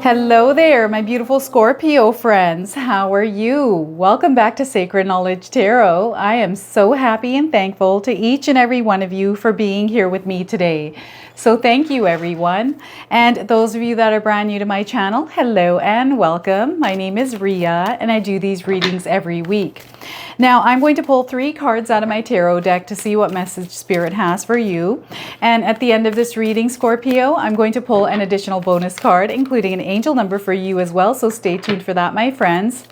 Hello there, my beautiful Scorpio friends. How are you? Welcome back to Sacred Knowledge Tarot. I am so happy and thankful to each and every one of you for being here with me today. So thank you, everyone. And those of you that are brand new to my channel, hello and welcome. My name is Ria and I do these readings every week. Now, I'm going to pull 3 cards out of my tarot deck to see what message Spirit has for you. And at the end of this reading, Scorpio, I'm going to pull an additional bonus card, including an angel number for you as well. So stay tuned for that, my friends.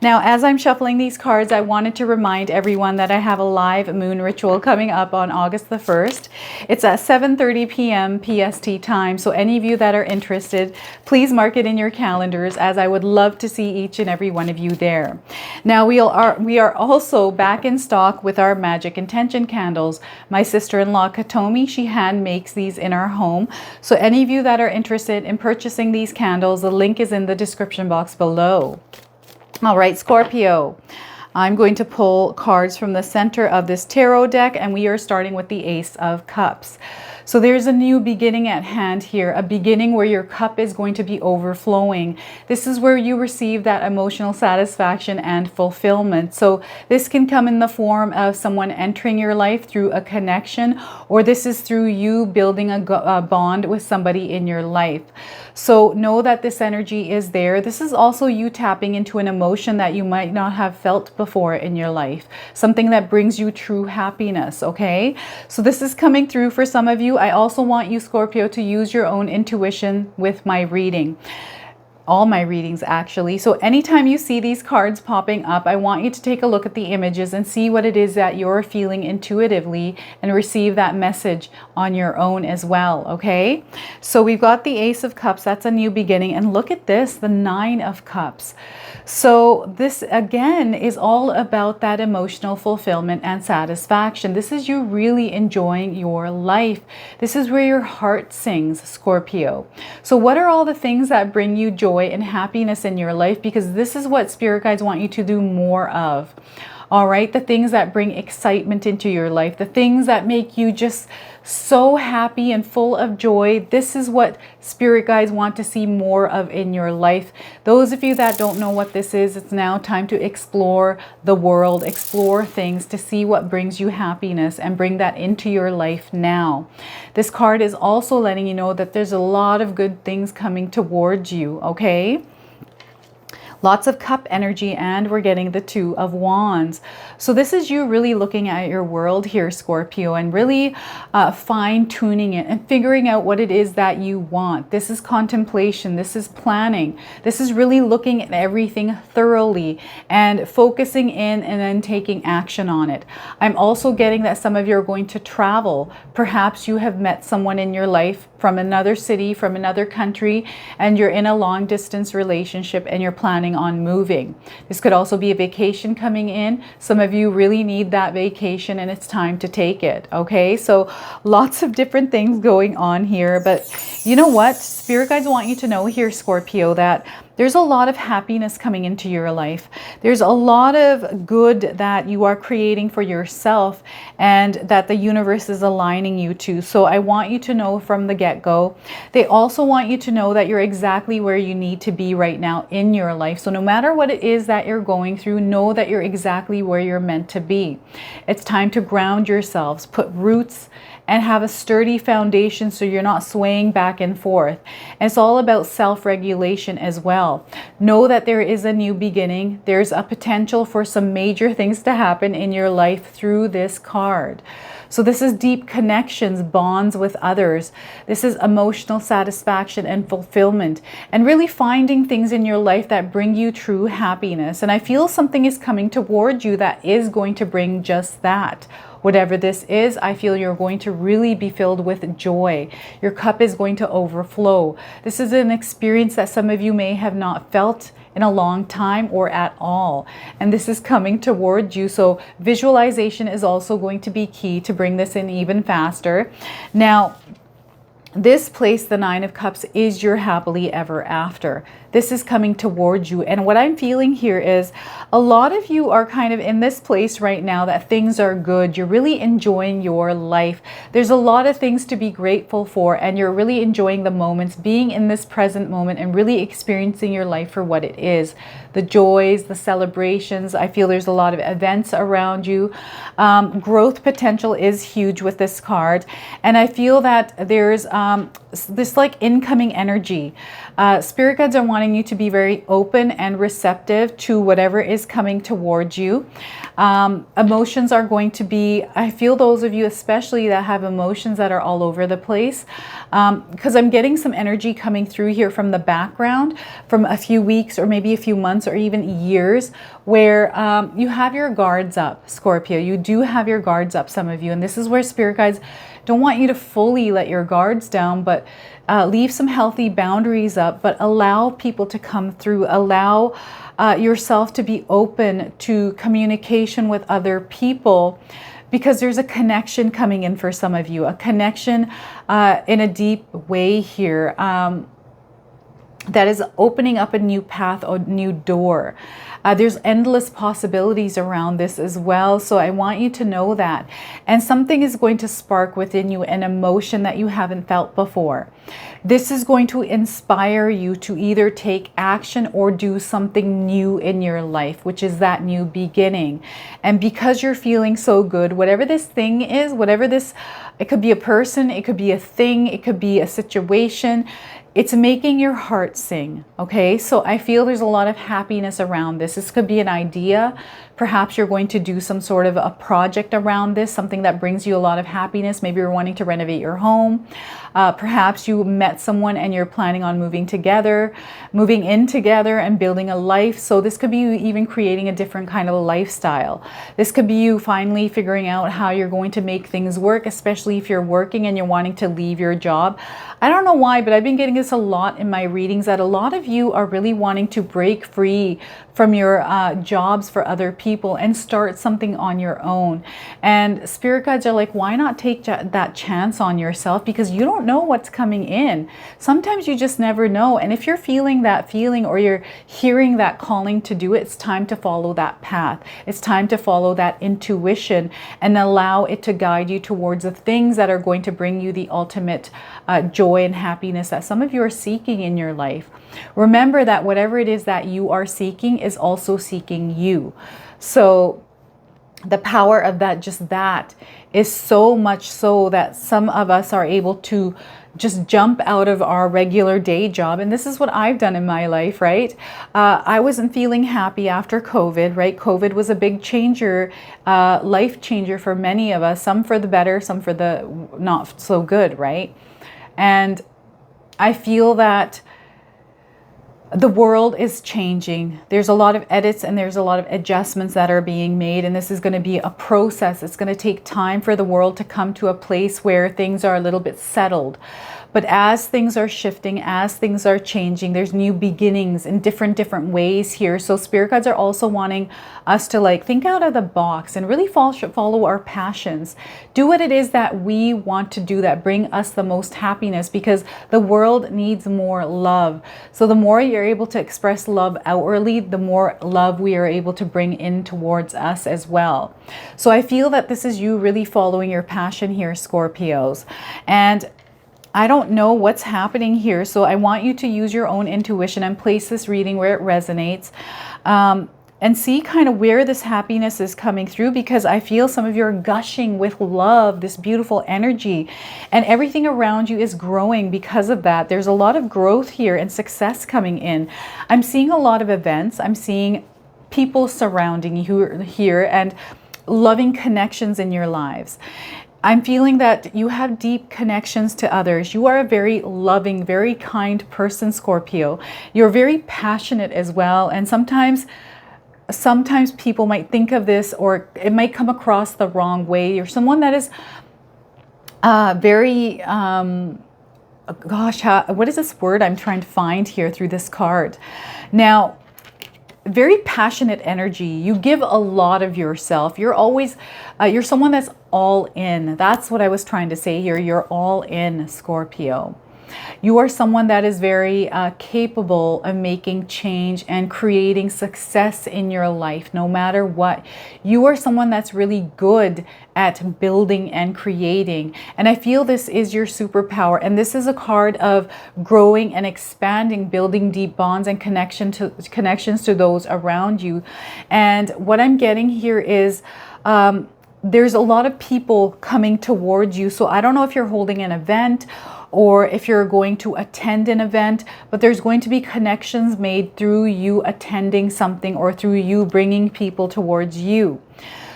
Now, as I'm shuffling these cards, I wanted to remind everyone that I have a live moon ritual coming up on August the 1st. It's at 7:30 p.m. PST time. So any of you that are interested, please mark it in your calendars, as I would love to see each and every one of you there. Now, we are also back in stock with our magic intention candles. My sister-in-law Katomi, she hand makes these in our home. So any of you that are interested in purchasing these candles, the link is in the description box below. All right, Scorpio, I'm going to pull cards from the center of this tarot deck, and we are starting with the Ace of Cups. So there's a new beginning at hand here, a beginning where your cup is going to be overflowing. This is where you receive that emotional satisfaction and fulfillment. So this can come in the form of someone entering your life through a connection, or this is through you building a bond with somebody in your life. So know that this energy is there. This is also you tapping into an emotion that you might not have felt before in your life, something that brings you true happiness, okay? So this is coming through for some of you. I also want you, Scorpio, to use your own intuition with my reading. All my readings, actually. So anytime you see these cards popping up, I want you to take a look at the images and see what it is that you're feeling intuitively and receive that message on your own as well, okay? So we've got the Ace of Cups. That's a new beginning. And look at this, the 9 of Cups. So this, again, is all about that emotional fulfillment and satisfaction. This is you really enjoying your life. This is where your heart sings, Scorpio. So what are all the things that bring you joy and happiness in your life? Because this is what spirit guides want you to do more of. All right, the things that bring excitement into your life, the things that make you just so happy and full of joy. This is what spirit guides want to see more of in your life. Those of you that don't know what this is, it's now time to explore the world, explore things to see what brings you happiness and bring that into your life now. This card is also letting you know that there's a lot of good things coming towards you, okay? Lots of cup energy, and we're getting the 2 of Wands. So this is you really looking at your world here, Scorpio, and really fine-tuning it and figuring out what it is that you want. This is contemplation. This is planning. This is really looking at everything thoroughly and focusing in and then taking action on it. I'm also getting that some of you are going to travel. Perhaps you have met someone in your life from another city, from another country, and you're in a long-distance relationship and you're planning on moving. This could also be a vacation coming in. Some of you really need that vacation and it's time to take it, okay? So lots of different things going on here, but you know what? Spirit guides want you to know here, Scorpio, that there's a lot of happiness coming into your life. There's a lot of good that you are creating for yourself and that the universe is aligning you to. So I want you to know from the get-go. They also want you to know that you're exactly where you need to be right now in your life. So no matter what it is that you're going through, know that you're exactly where you're meant to be. It's time to ground yourselves, put roots, and have a sturdy foundation so you're not swaying back and forth. And it's all about self-regulation as well. Know that there is a new beginning. There's a potential for some major things to happen in your life through this card. So this is deep connections, bonds with others. This is emotional satisfaction and fulfillment, and really finding things in your life that bring you true happiness. And I feel something is coming toward you that is going to bring just that. Whatever this is, I feel you're going to really be filled with joy. Your cup is going to overflow. This is an experience that some of you may have not felt in a long time or at all. And this is coming towards you. So visualization is also going to be key to bring this in even faster. Now, this place, the Nine of Cups, is your happily ever after. This is coming towards you. And what I'm feeling here is a lot of you are kind of in this place right now that things are good. You're really enjoying your life. There's a lot of things to be grateful for, and you're really enjoying the moments, being in this present moment and really experiencing your life for what it is. The joys, the celebrations. I feel there's a lot of events around you. Growth potential is huge with this card. And I feel that there's this like incoming energy. Spirit guides are wanting you to be very open and receptive to whatever is coming towards you. Emotions are going to be, I feel those of you especially that have emotions that are all over the place, because I'm getting some energy coming through here from the background from a few weeks or maybe a few months or even years where you have your guards up, Scorpio. You do have your guards up, some of you, and this is where spirit guides don't want you to fully let your guards down, but leave some healthy boundaries up, but allow people to come through. Allow yourself to be open to communication with other people, because there's a connection coming in for some of you, a connection in a deep way here that is opening up a new path, a new door. There's endless possibilities around this as well. So I want you to know that. And something is going to spark within you, an emotion that you haven't felt before. This is going to inspire you to either take action or do something new in your life, which is that new beginning. And because you're feeling so good, whatever this thing is, whatever this, it could be a person, it could be a thing, it could be a situation, it's making your heart sing, okay? So I feel there's a lot of happiness around this. This could be an idea. Perhaps you're going to do some sort of a project around this, something that brings you a lot of happiness. Maybe you're wanting to renovate your home. Perhaps you met someone and you're planning on moving in together and building a life. So this could be you even creating a different kind of a lifestyle. This could be you finally figuring out how you're going to make things work, especially if you're working and you're wanting to leave your job. I don't know why, but I've been getting this a lot in my readings, that a lot of you are really wanting to break free from your jobs for other people and start something on your own. And spirit guides are like, why not take that chance on yourself? Because you don't know what's coming in. Sometimes you just never know. And if you're feeling that feeling or you're hearing that calling to do it, it's time to follow that path. It's time to follow that intuition and allow it to guide you towards the things that are going to bring you the ultimate joy and happiness that some of you are seeking in your life. Remember that whatever it is that you are seeking is also seeking you. So the power of that, just that, is so much so that some of us are able to just jump out of our regular day job. And this is what I've done in my life, right? I wasn't feeling happy after COVID, right? COVID was a big changer, life changer for many of us, some for the better, some for the not so good, right? And I feel that the world is changing. There's a lot of edits and there's a lot of adjustments that are being made. And this is going to be a process. It's going to take time for the world to come to a place where things are a little bit settled. But as things are shifting, as things are changing, there's new beginnings in different ways here. So spirit guides are also wanting us to like think out of the box and really follow our passions. Do what it is that we want to do that bring us the most happiness, because the world needs more love. So the more you're able to express love outwardly, the more love we are able to bring in towards us as well. So I feel that this is you really following your passion here, Scorpios. And I don't know what's happening here, so I want you to use your own intuition and place this reading where it resonates, and see kind of where this happiness is coming through, because I feel some of you are gushing with love, this beautiful energy, and everything around you is growing because of that. There's a lot of growth here and success coming in. I'm seeing a lot of events. I'm seeing people surrounding you here and loving connections in your lives. I'm feeling that you have deep connections to others. You are a very loving, very kind person, Scorpio. You're very passionate as well. And sometimes people might think of this, or it might come across the wrong way. You're someone that is very, gosh, what is this word I'm trying to find here through this card? Now, very passionate energy. You give a lot of yourself. You're always, you're someone that's all in. That's what I was trying to say here. You're all in, Scorpio. You are someone that is very capable of making change and creating success in your life, no matter what. You are someone that's really good at building and creating. And I feel this is your superpower. And this is a card of growing and expanding, building deep bonds and connections to those around you. And what I'm getting here is, there's a lot of people coming towards you. So I don't know if you're holding an event or if you're going to attend an event, but there's going to be connections made through you attending something or through you bringing people towards you.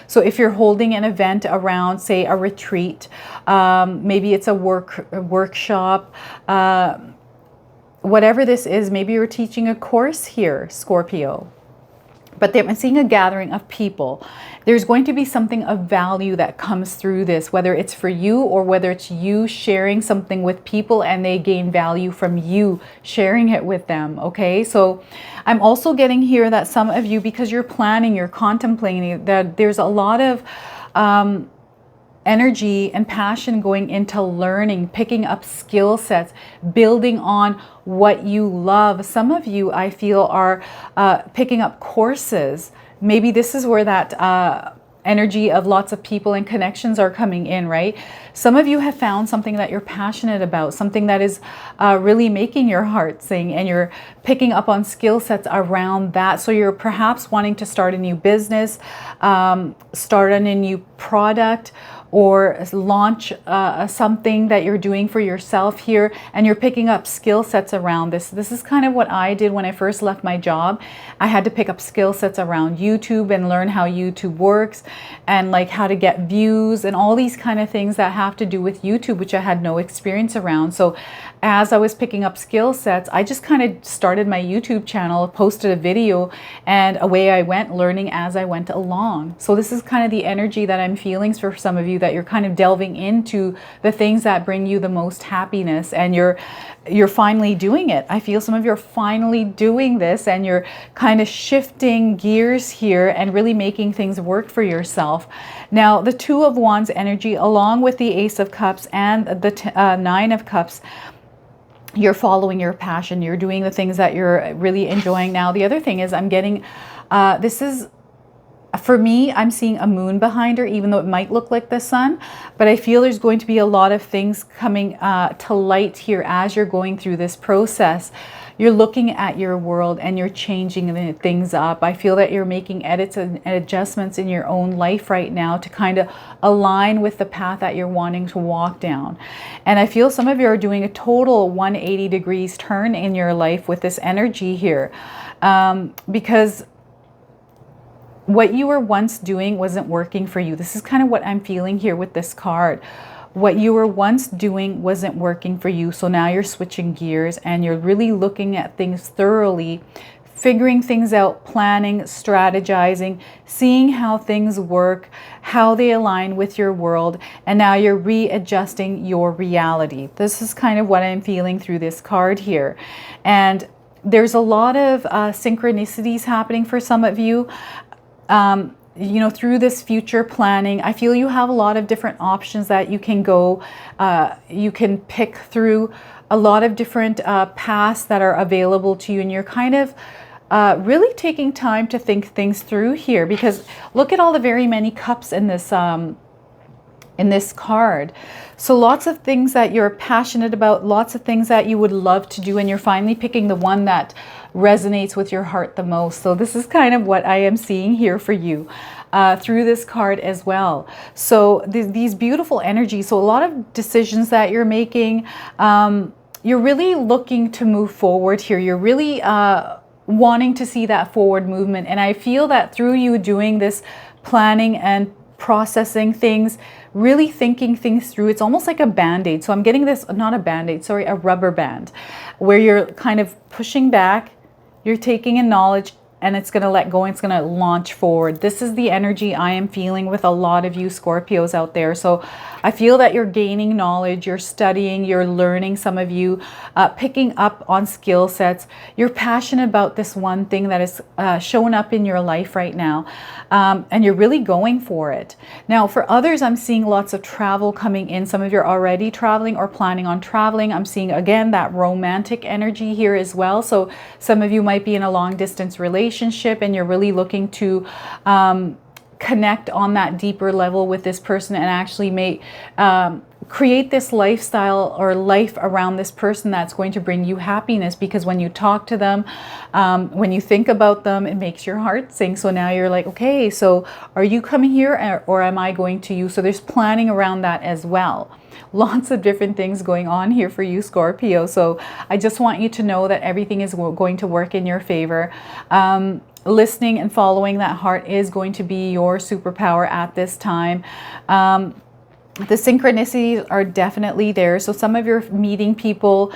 So if you're holding an event around, say, a retreat, maybe it's a workshop, whatever this is, maybe you're teaching a course here, Scorpio. But I'm seeing a gathering of people. There's going to be something of value that comes through this, whether it's for you or whether it's you sharing something with people and they gain value from you sharing it with them. Okay, so I'm also getting here that some of you, because you're planning, you're contemplating, that there's a lot of energy and passion going into learning, picking up skill sets, building on what you love. Some of you, I feel, are picking up courses. Maybe this is where that energy of lots of people and connections are coming in, right? Some of you have found something that you're passionate about, something that is really making your heart sing, and you're picking up on skill sets around that. So you're perhaps wanting to start a new business, start on a new product, or launch something that you're doing for yourself here, and you're picking up skill sets around this. This is kind of what I did when I first left my job. I had to pick up skill sets around YouTube and learn how YouTube works and like how to get views and all these kind of things that have to do with YouTube, which I had no experience around. So as I was picking up skill sets, I just kind of started my YouTube channel, posted a video, and away I went, learning as I went along. So this is kind of the energy that I'm feeling for some of you, that you're kind of delving into the things that bring you the most happiness, and you're finally doing it. I feel some of you are finally doing this, and you're kind of shifting gears here and really making things work for yourself. Now, the Two of Wands energy, along with the Ace of Cups and the Nine of Cups, you're following your passion. You're doing the things that you're really enjoying. Now, the other thing is I'm getting, this is, for me, I'm seeing a moon behind her, even though it might look like the sun. But I feel there's going to be a lot of things coming to light here as you're going through this process. You're looking at your world and you're changing things up. I feel that you're making edits and adjustments in your own life right now to kind of align with the path that you're wanting to walk down. And I feel some of you are doing a total 180 degrees turn in your life with this energy here, because what you were once doing wasn't working for you. This is kind of what I'm feeling here with this card. What you were once doing wasn't working for you. So now you're switching gears and you're really looking at things thoroughly, figuring things out, planning, strategizing, seeing how things work, how they align with your world. And now you're readjusting your reality. This is kind of what I'm feeling through this card here. And there's a lot of synchronicities happening for some of you. You know, through this future planning, I feel you have a lot of different options that you can go, you can pick through a lot of different paths that are available to you, and you're kind of really taking time to think things through here, because look at all the very many cups in this card. So lots of things that you're passionate about, lots of things that you would love to do, and you're finally picking the one that resonates with your heart the most. So this is kind of what I am seeing here for you through this card as well. So these beautiful energies, so a lot of decisions that you're making, you're really looking to move forward here. You're really wanting to see that forward movement. And I feel that through you doing this planning and processing things, really thinking things through, it's almost like a band-aid. So I'm getting this, not a band-aid, sorry, a rubber band, where you're kind of pushing back, you're taking in knowledge, and it's going to let go and it's going to launch forward. This is the energy I am feeling with a lot of you Scorpios out there. So I feel that you're gaining knowledge, you're studying, you're learning, some of you picking up on skill sets. You're passionate about this one thing that is showing up in your life right now, and you're really going for it. Now for others, I'm seeing lots of travel coming in. Some of you are already traveling or planning on traveling. I'm seeing again that romantic energy here as well. So some of you might be in a long distance relationship and you're really looking to connect on that deeper level with this person and actually make create this lifestyle or life around this person that's going to bring you happiness, because when you talk to them, when you think about them, it makes your heart sing. So now you're like, okay, so are you coming here or am I going to you? So there's planning around that as well. Lots of different things going on here for you Scorpio. So I just want you to know that everything is going to work in your favor. Listening and following that heart is going to be your superpower at this time. The synchronicities are definitely there. So some of you are meeting people,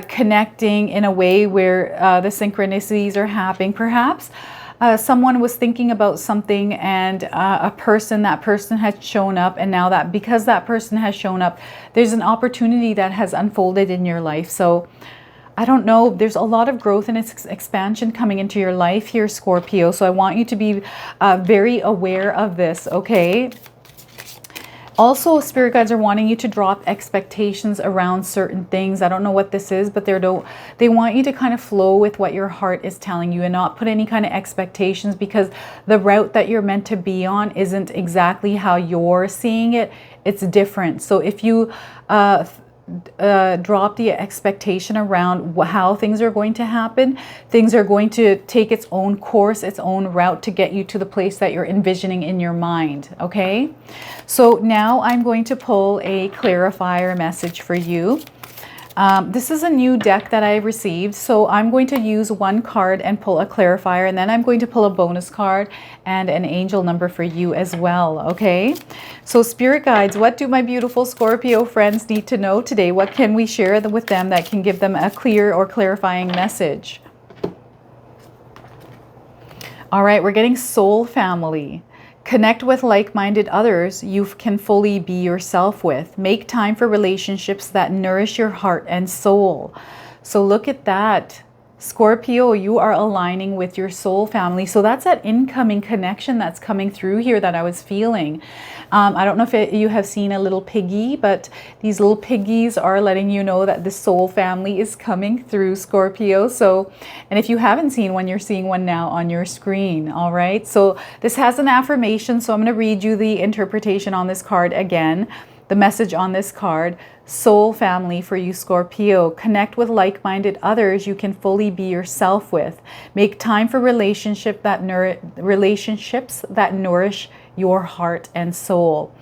connecting in a way where the synchronicities are happening. Perhaps someone was thinking about something and that person had shown up, and now that because that person has shown up, there's an opportunity that has unfolded in your life. So I don't know, there's a lot of growth and expansion coming into your life here, Scorpio. So I want you to be very aware of this, okay? Also, spirit guides are wanting you to drop expectations around certain things. I don't know what this is, but they want you to kind of flow with what your heart is telling you and not put any kind of expectations, because the route that you're meant to be on isn't exactly how you're seeing it. It's different. So if you drop the expectation around how things are going to happen, things are going to take its own course, its own route to get you to the place that you're envisioning in your mind, okay? So now I'm going to pull a clarifier message for you. This is a new deck that I received, so I'm going to use one card and pull a clarifier, and then I'm going to pull a bonus card and an angel number for you as well, okay? So spirit guides, what do my beautiful Scorpio friends need to know today? What can we share with them that can give them a clear or clarifying message? All right, we're getting soul family. Connect with like-minded others you can fully be yourself with. Make time for relationships that nourish your heart and soul. So look at that. Scorpio, you are aligning with your soul family. So that's that incoming connection that's coming through here that I was feeling. I don't know if you have seen a little piggy, but these little piggies are letting you know that the soul family is coming through, Scorpio. So, and if you haven't seen one, you're seeing one now on your screen. All right. So this has an affirmation. So I'm going to read you the interpretation on this card again. The message on this card: soul family for you Scorpio. Connect with like-minded others you can fully be yourself with. Make time for relationships that nourish your heart and soul.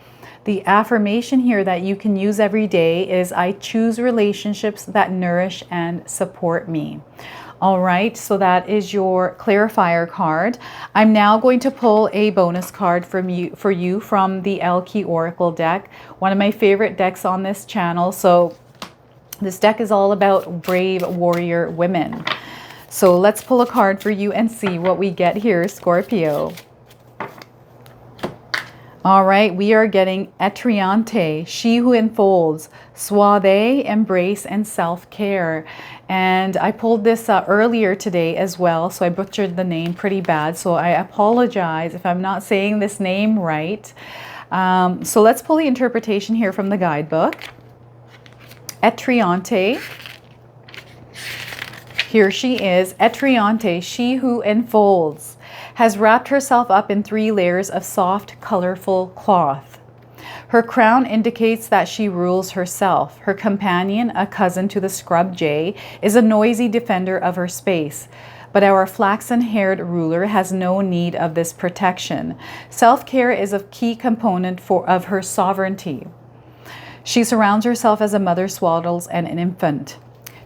The affirmation here that you can use every day is: I choose relationships that nourish and support me. All right, so that is your clarifier card. I'm now going to pull a bonus card for you from the Elke Oracle deck, one of my favorite decks on this channel. So this deck is all about brave warrior women. So let's pull a card for you and see what we get here, Scorpio. All right, we are getting Etriante, she who enfolds, suave, embrace, and self-care. And I pulled this earlier today as well, so I butchered the name pretty bad. So I apologize if I'm not saying this name right. So let's pull the interpretation here from the guidebook. Etriante. Here she is, Etriante, she who enfolds, has wrapped herself up in 3 layers of soft, colorful cloth. Her crown indicates that she rules herself. Her companion, a cousin to the scrub jay, is a noisy defender of her space. But our flaxen-haired ruler has no need of this protection. Self-care is a key component of her sovereignty. She surrounds herself as a mother swaddles an infant,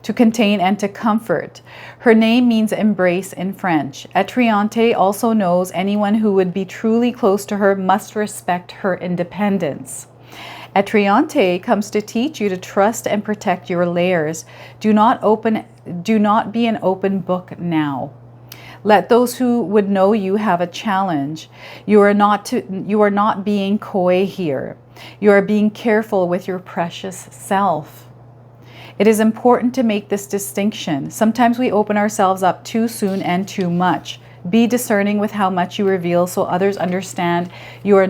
to contain and to comfort. Her name means embrace in French. Etriante also knows anyone who would be truly close to her must respect her independence. Etriante comes to teach you to trust and protect your layers. Do not be an open book now. Let those who would know you have a challenge. You are not being coy here. You are being careful with your precious self. It is important to make this distinction. Sometimes we open ourselves up too soon and too much. Be discerning with how much you reveal so others understand you are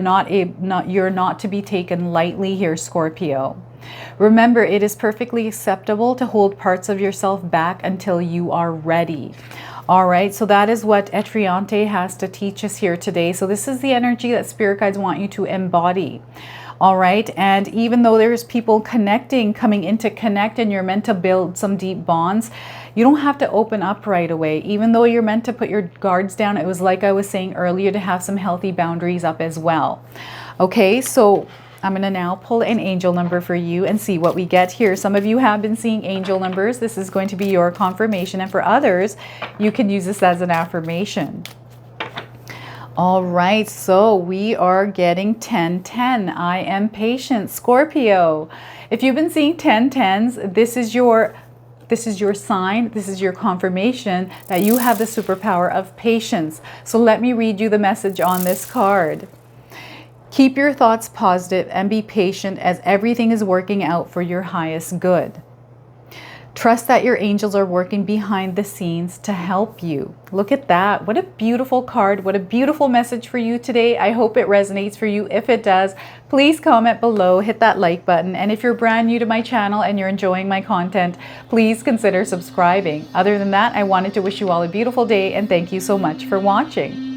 you're not to be taken lightly here, Scorpio. Remember, it is perfectly acceptable to hold parts of yourself back until you are ready. All right, so that is what Etriante has to teach us here today. So this is the energy that spirit guides want you to embody. All right, and even though there's people coming in to connect, and you're meant to build some deep bonds, you don't have to open up right away. Even though you're meant to put your guards down, it was like I was saying earlier, to have some healthy boundaries up as well. Okay, so I'm going to now pull an angel number for you and see what we get here. Some of you have been seeing angel numbers. This is going to be your confirmation. And for others, you can use this as an affirmation. All right, so we are getting 1010. I am patient, Scorpio. If you've been seeing 1010s, this is your sign, this is your confirmation that you have the superpower of patience. So let me read you the message on this card. Keep your thoughts positive and be patient as everything is working out for your highest good. Trust that your angels are working behind the scenes to help you. Look at that. What a beautiful card. What a beautiful message for you today. I hope it resonates for you. If it does, please comment below, hit that like button. And if you're brand new to my channel and you're enjoying my content, please consider subscribing. Other than that, I wanted to wish you all a beautiful day and thank you so much for watching.